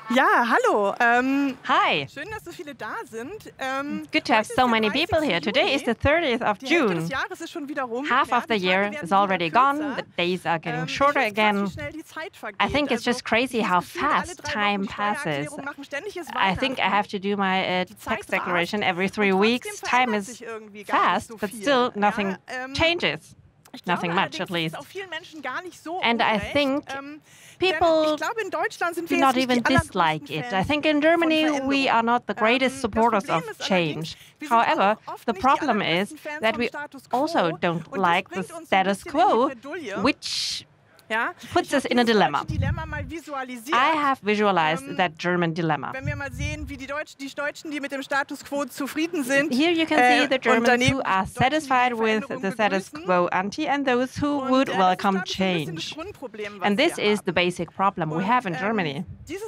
Ja, hallo. Hi. Schön, dass so viele da sind. Good to have so many people here. Today is the 30th of Die Hälfte June. des Jahres ist schon wieder rum. Half of the year is already gone. The days are getting shorter again. I think it's just crazy how fast time passes. I think I have to do my tax declaration every 3 weeks. Time is fast, but still nothing changes. Nothing much, at least. And I think people do not even dislike it. I think in Germany we are not the greatest supporters of change. However, the problem is that we also don't like the status quo, which puts us in a dilemma. I have visualized that German dilemma. Here you can see the Germans who are satisfied with the status quo ante and those who would welcome change. And this is the basic problem we have in Germany. This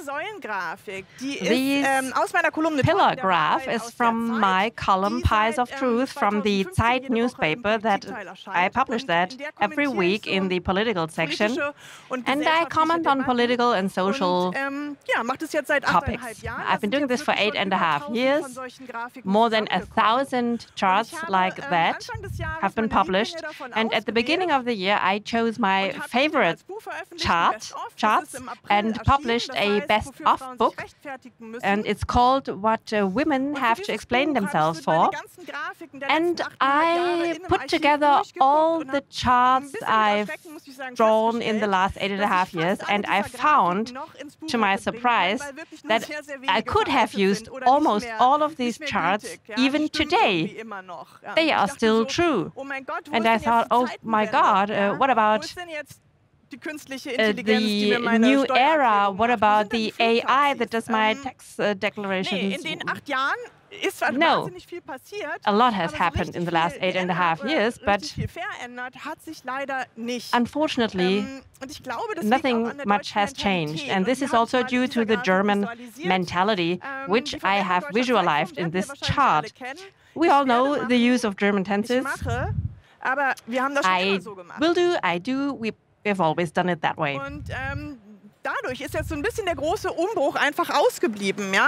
pillar graph is from my column Pies of Truth from the ZEIT newspaper that I publish that every week in the political section. And I comment on political and social topics. I've been doing this for 8.5 years. More than 1,000 charts like that have been published. And at the beginning of the year, I chose my favorite charts and published a best-of book. And it's called What Women Have to Explain Themselves For. And I put together all the charts I've drawn in the last 8.5 years, and I found, to my surprise, that I could have used almost all of these charts even today. They are still true. And I thought, oh my God, what about the new era? What about the AI that does my tax declarations? No, a lot has happened in the last 8.5 years, but unfortunately, nothing much has changed. And this is also due to the German mentality, which I have visualized in this chart. We all know the use of German tenses. I will do, I do, we've always done it that way.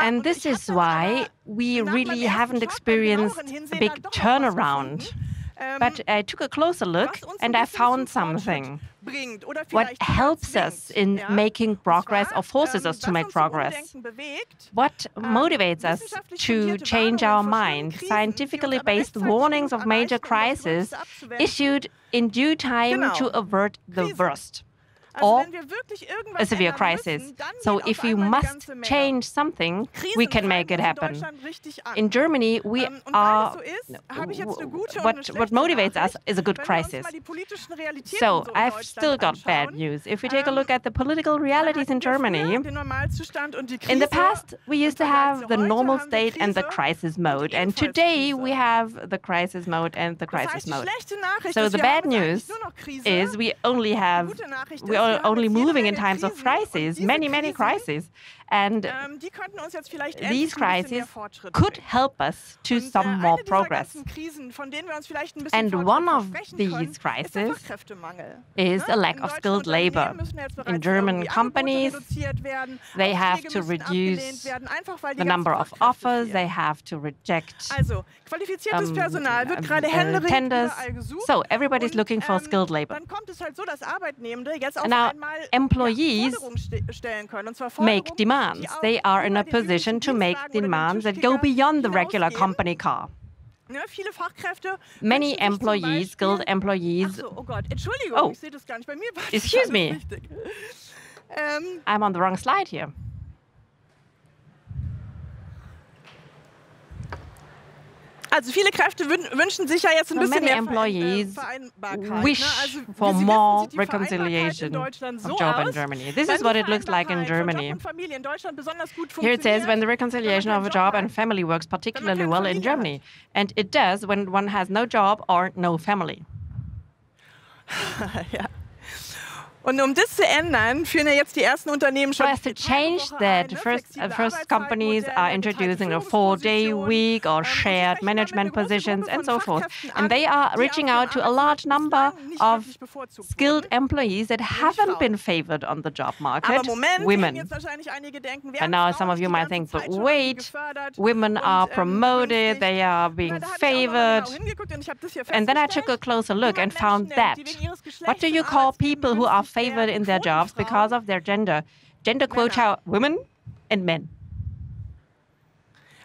And this is why we really haven't experienced a big turnaround. But I took a closer look and I found something. What helps us in making progress or forces us to make progress? What motivates us to change our mind? Scientifically based warnings of major crises issued in due time to avert the worst, or a severe crisis. So if we must change something, we can make it happen. In Germany, we are, what motivates us is a good crisis. So I've still got bad news. If we take a look at the political realities in Germany, in the past, we used to have the normal state and the crisis mode. And today, we have the crisis mode and the crisis mode. So the bad news is we are only moving in times of crisis, many crises. And these crises could help us to some more progress. And one of these crises is a lack of skilled labor. In German companies, they have to reduce the number of offers, they have to reject tenders. So everybody's looking for skilled labor. And now employees make demands. They are in a position to make demands that go beyond the regular company car. Many employees, skilled employees... Oh, excuse me. I'm on the wrong slide here. Also viele Kräfte wünschen sich ja jetzt ein bisschen mehr Vereinbarkeit. Wish for more reconciliation of job in Germany. This is what it looks like in Germany. Here it says when the reconciliation of a job and family works particularly well in Germany. And it does when one has no job or no family. Ja. Und das zu ändern, führen ja jetzt die ersten Unternehmen schon. So as to change that, first companies are introducing a 4-day week or shared management positions and so forth. And they are reaching out to a large number of skilled employees that haven't been favored on the job market, women. And now some of you might think, but wait, women are promoted, they are being favored. And then I took a closer look and found that. What do you call people who are favored in their jobs because of their gender? Gender quota, women and men.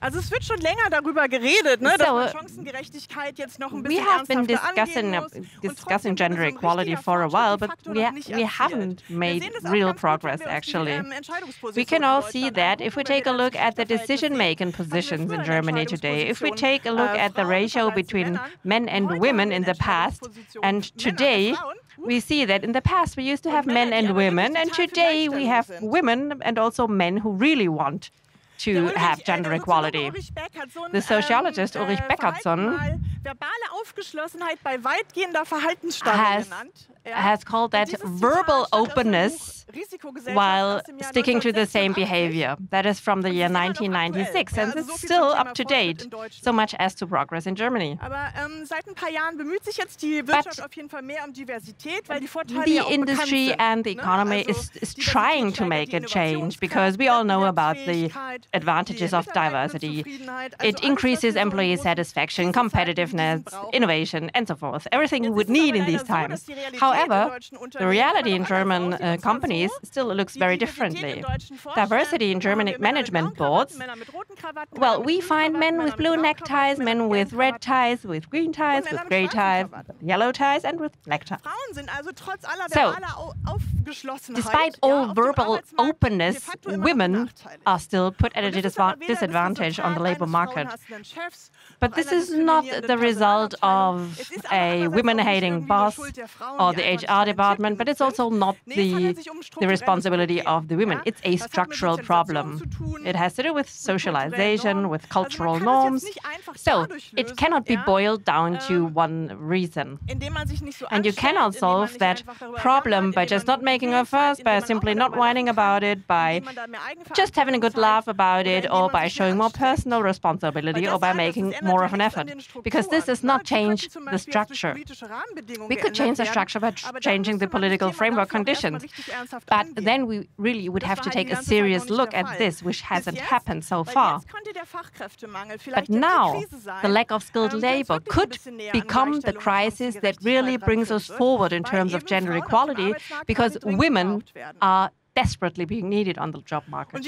Also es wird schon länger darüber geredet, ne, dass man Chancengerechtigkeit jetzt noch ein bisschen discussing gender equality for a while, but we haven't made real progress, actually. We can all see that if we take a look at the decision-making positions in Germany today, if we take a look at the ratio between men and women in the past, and today, we see that in the past we used to have men and women, and today we have women and also men who really want to have gender equality. The sociologist Ulrich Beckertson has called that verbal openness while sticking to the same behavior. That is from the year 1996, and it's still up to date, so much as to progress in Germany. But the industry and the economy is trying to make a change, because we all know about the advantages of diversity. It increases employee satisfaction, competitiveness, innovation, and so forth. Everything we would need in these times. However, the reality in German companies still looks very differently. Diversity in German management boards, well, we find men with blue neckties, men with red ties, with green ties, with grey ties, yellow ties, and with black ties. So, despite all verbal openness, women are still put at a disadvantage on the labor market. But this is not the result of a women-hating boss or the HR department, but it's also not the responsibility of the women. It's a structural problem. It has to do with socialization, with cultural norms. So it cannot be boiled down to one reason. And you cannot solve that problem by just not making a fuss, by simply not whining about it, by just having a good laugh about it, or by showing more personal responsibility, or by making more of an effort. Because this does not change the structure. We could change the structure by changing the political framework conditions. But then we really would have to take a serious look at this, which hasn't happened so far. But now, the lack of skilled labor could become the crisis that really brings us forward in terms of gender equality, because women are desperately being needed on the job market.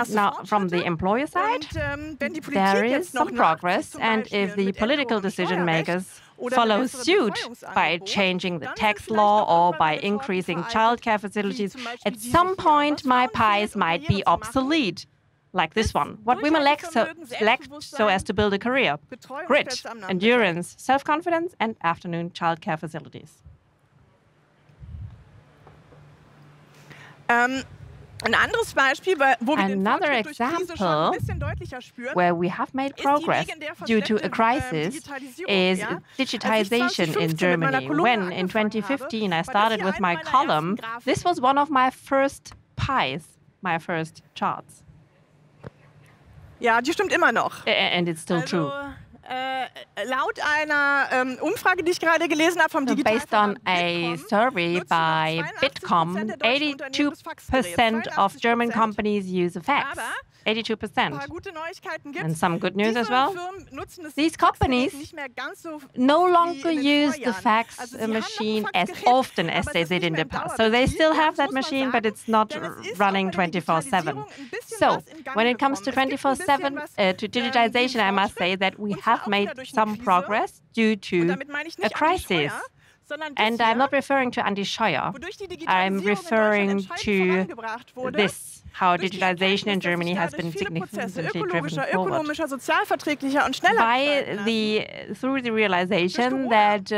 Now, from the employer side, there is some progress, and if the political decision makers follow suit by changing the tax law or by increasing childcare facilities, at some point my pies might be obsolete. Like this one. What women lack so as to build a career: grit, endurance, self-confidence, and afternoon childcare facilities. Another example where we have made progress due to a crisis is digitalization in Germany. When in 2015 I started with my column, this was one of my first pies, my first charts. Ja, die stimmt immer noch. And it's still true. Laut einer Umfrage, die ich gerade gelesen habe vom Based on a survey by Bitkom, 82% of German companies use a fax. 82%. And some good news as well. These companies no longer use the fax machine as often as they did in the past. So they still have that machine, but it's not running 24/7. So when it comes to 24/7 to digitization, I must say that we have made some progress due to a crisis. And I'm not referring to Andi Scheuer. I'm referring to this, how digitalization in Germany has been significantly driven forward. Through the realization that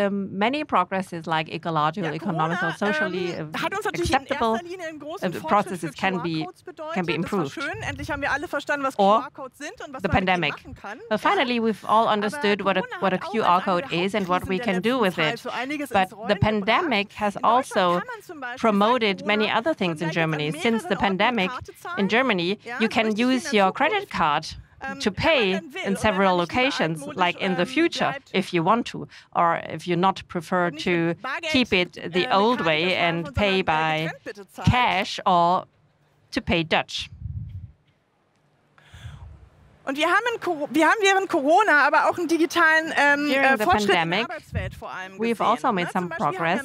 many progresses like ecological, economical, socially acceptable processes can be improved. Or the pandemic. Well, finally, we've all understood what a QR code is and what we can do with it. But But the pandemic has also promoted many other things in Germany. Since the pandemic in Germany, you can use your credit card to pay in several locations, like in the future, if you want to, or if you not prefer to keep it the old way and pay by cash or to pay Dutch. Und wir haben während Corona aber auch einen digitalen Fortschritt in der Arbeitswelt vor allem gesehen. We've also made some progress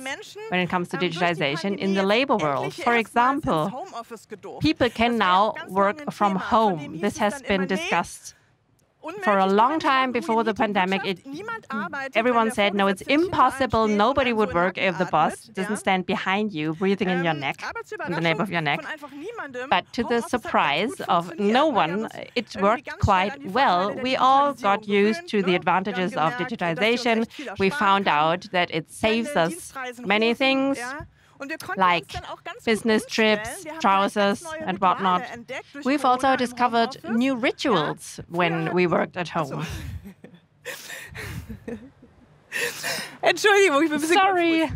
when it comes to digitalization in the labor world. For example, people can now work from home. This has been discussed for a long time before the pandemic. Everyone said, no, it's impossible. Nobody would work if the boss doesn't stand behind you, breathing in your neck, in the nape of your neck. But to the surprise of no one, it worked quite well. We all got used to the advantages of digitization. We found out that it saves us many things, like business trips, trousers, and whatnot. We've also discovered new rituals when we worked at home. Sorry,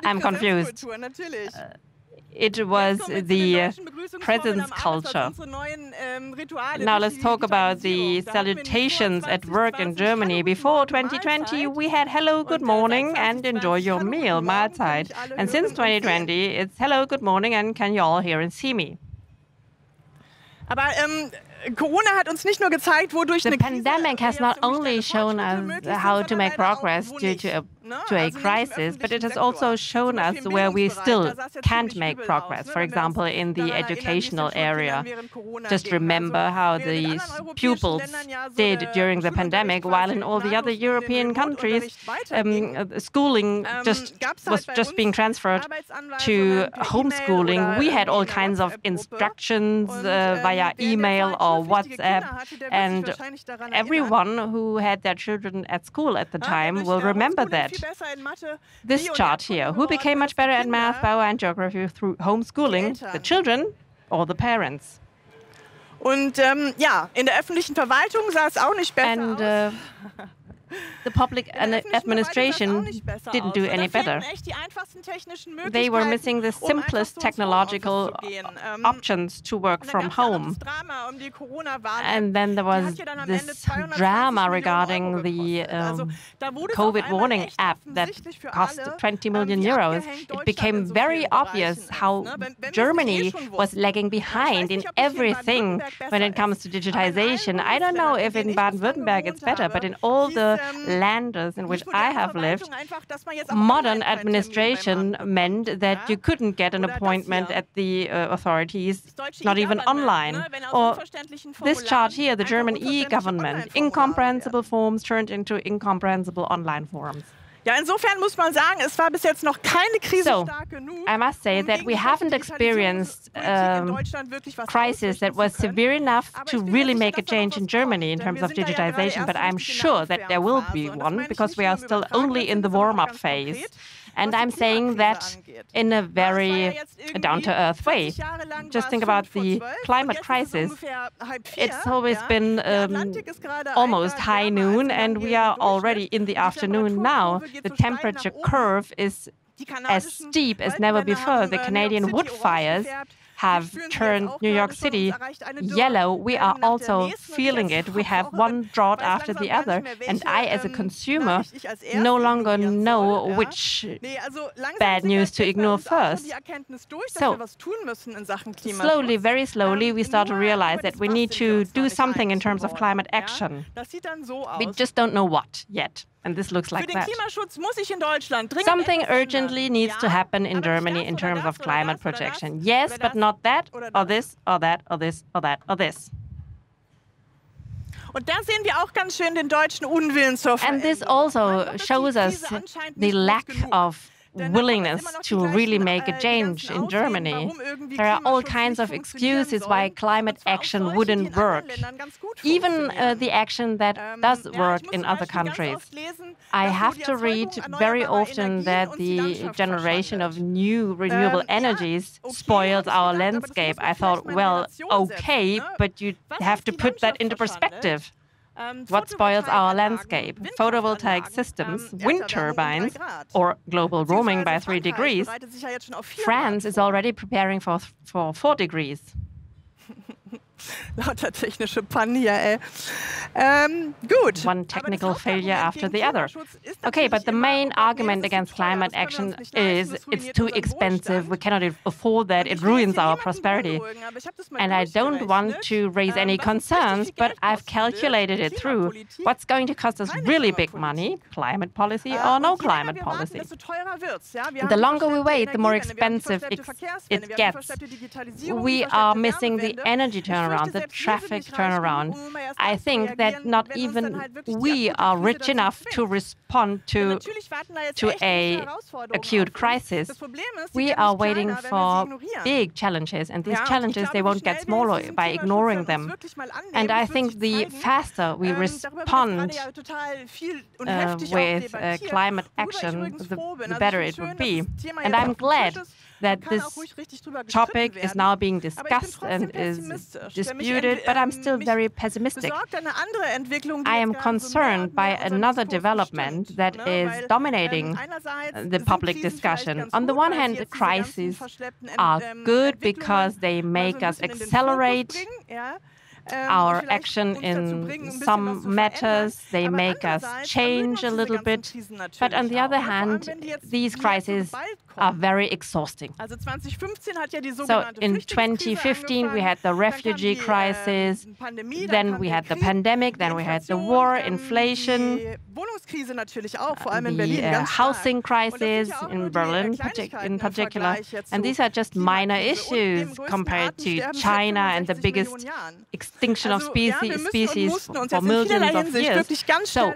I'm confused. It was the presence culture. Now let's talk about the salutations at work in Germany. Before 2020, we had hello, good morning, and enjoy your meal, Mahlzeit. And since 2020, it's hello, good morning, and can you all hear and see me? Corona hat uns nicht nur gezeigt, wodurch the pandemic has not only shown us how to make progress due to a crisis, but it has also shown us where we still can't make progress. For example, in the educational area. Just remember how the pupils did during the pandemic, while in all the other European countries, schooling was just being transferred to homeschooling. We had all kinds of instructions via email or WhatsApp, and everyone who had their children at school at the time will remember that. This chart here, who became much better at math, bio and geography through homeschooling, the children or the parents? Und ja, in der öffentlichen Verwaltung sah es auch nicht besser aus. The public administration didn't do any better. They were missing the simplest technological options to work from home. And then there was this drama regarding the COVID warning app that cost 20 million euros. It became very obvious how Germany was lagging behind in everything when it comes to digitization. I don't know if in Baden-Württemberg it's better, but in all the landers in which I have lived, modern administration meant that you couldn't get an appointment at the authorities, not even online. Or this chart here, the German e-government, incomprehensible forms turned into incomprehensible online forms. Ja, insofern muss man sagen, es war bis jetzt noch keine Krise stark genug. I must say that we haven't experienced a crisis that was severe enough to really make a change in Germany in terms of digitization, but I'm sure that there will be one because we are still only in the warm-up phase. And I'm saying that in a very down-to-earth way. Just think about the climate crisis. It's always been almost high noon, and we are already in the afternoon now. The temperature curve is as steep as never before. The Canadian wood fires have turned New York City yellow. We are also feeling it. We have one drought after the other. And I, as a consumer, no longer know which bad news to ignore first. So, slowly, very slowly, we start to realize that we need to do something in terms of climate action. We just don't know what yet. And this looks like that. Something urgently needs to happen in Germany in terms of climate protection. Yes, but not that, or this, or that, or this, or that, or this. Und da sehen wir auch ganz schön den deutschen Unwillen zur Veränderung. And this also shows us the lack of willingness to really make a change in Germany. There are all kinds of excuses why climate action wouldn't work, even the action that does work in other countries. I have to read very often that the generation of new renewable energies spoils our landscape. I thought, well, okay, but you have to put that into perspective. What spoils our landscape? Photovoltaic systems, wind turbines, or global warming by 3 degrees. France is already preparing for 4 degrees. Lauter technische Pannen hier, ey. Gut. One technical failure after the other. Okay, but the main argument against climate action is it's too expensive, we cannot afford that, it ruins our prosperity. And I don't want to raise any concerns, but I've calculated it through. What's going to cost us really big money? Climate policy or no climate policy? The longer we wait, the more expensive it gets. We are missing the energy turnaround, the traffic turnaround. I think that not even we are rich enough to respond to a acute crisis. We are waiting for big challenges, and these challenges, they won't get smaller by ignoring them. And I think the faster we respond with climate action, the better it would be. And I'm glad that this topic is now being discussed and is disputed, but I'm still very pessimistic. I am concerned by another development that is dominating the public discussion. On the one hand, the crises are good because they make us accelerate our action in some matters, they make us change a little bit. But on the other hand, these crises are very exhausting. So in 2015, we had the refugee crisis, then we had the pandemic, then we had the war, inflation, the housing crisis in Berlin in particular. And these are just minor issues compared to China and the biggest extinction of species for millions of years. So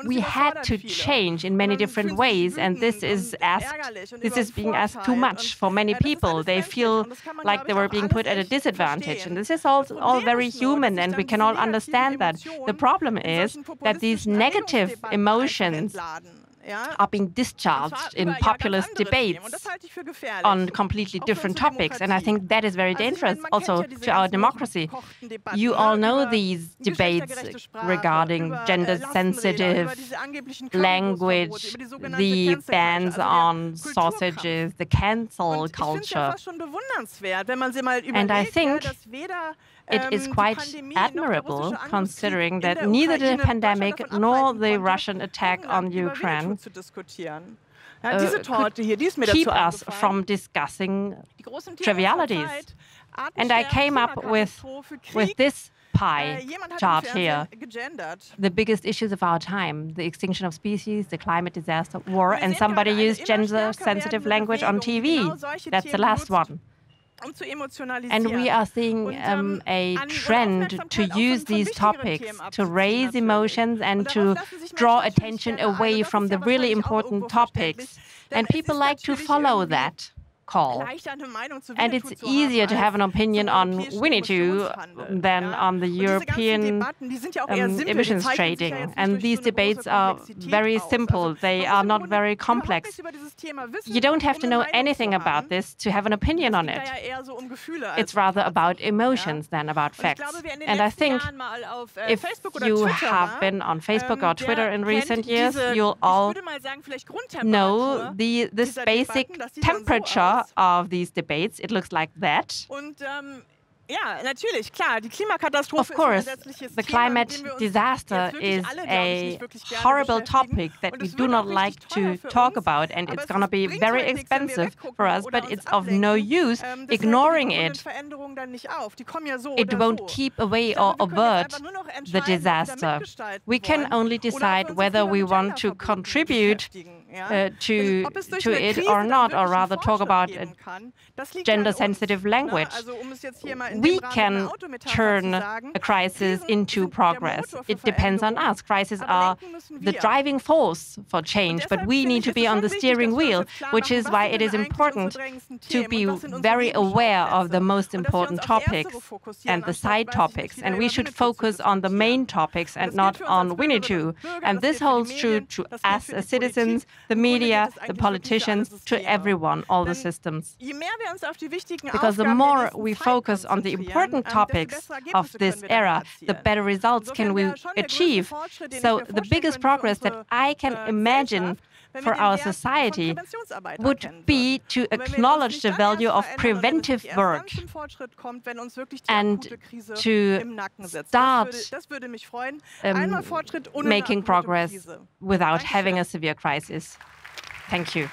we had to change in many different ways, and this is being asked too much for many people. They feel like they were being put at a disadvantage, and this is all very human, and we can all understand that. The problem is that these negative emotions are being discharged in populist debates on completely different topics. And I think that is very dangerous also to our democracy. You all know these debates regarding gender-sensitive language, the bans on sausages, the cancel culture. And I think it is quite admirable, considering that neither the pandemic nor the Russian attack on Ukraine could keep us from discussing trivialities. And I came up with this pie chart here. The biggest issues of our time: the extinction of species, the climate disaster, war, and somebody used gender-sensitive language on TV. That's the last one. And we are seeing a trend to use these topics to raise emotions and to draw attention away from the really important topics. And people like to follow that call. And it's easier to have an opinion on Winnie Two than on the European emissions trading. And these debates are very simple. They are not very complex. You don't have to know anything about this to have an opinion on it. It's rather about emotions than about facts. And I think if you have been on Facebook or Twitter in recent years, you'll all know this basic temperature of these debates. It looks like that. Of course, the climate disaster is a horrible topic that we do not like to talk about, and it's going to be very expensive for us, but it's of no use ignoring it. It won't keep away or avert the disaster. We can only decide whether we want to contribute to it or not, or rather talk about gender-sensitive language. We can turn a crisis into progress. It depends on us. Crises are the driving force for change, but we need to be on the steering wheel, which is why it is important to be very aware of the most important topics and the side topics. And we should focus on the main topics and not on Winnie Two. And this holds true to us as citizens, the media, the politicians, to everyone, all the systems. Because the more we focus on the important topics of this era, the better results can we achieve. So the biggest progress that I can imagine for our society would be to acknowledge the value of preventive work and to start making progress without having a severe crisis. Thank you.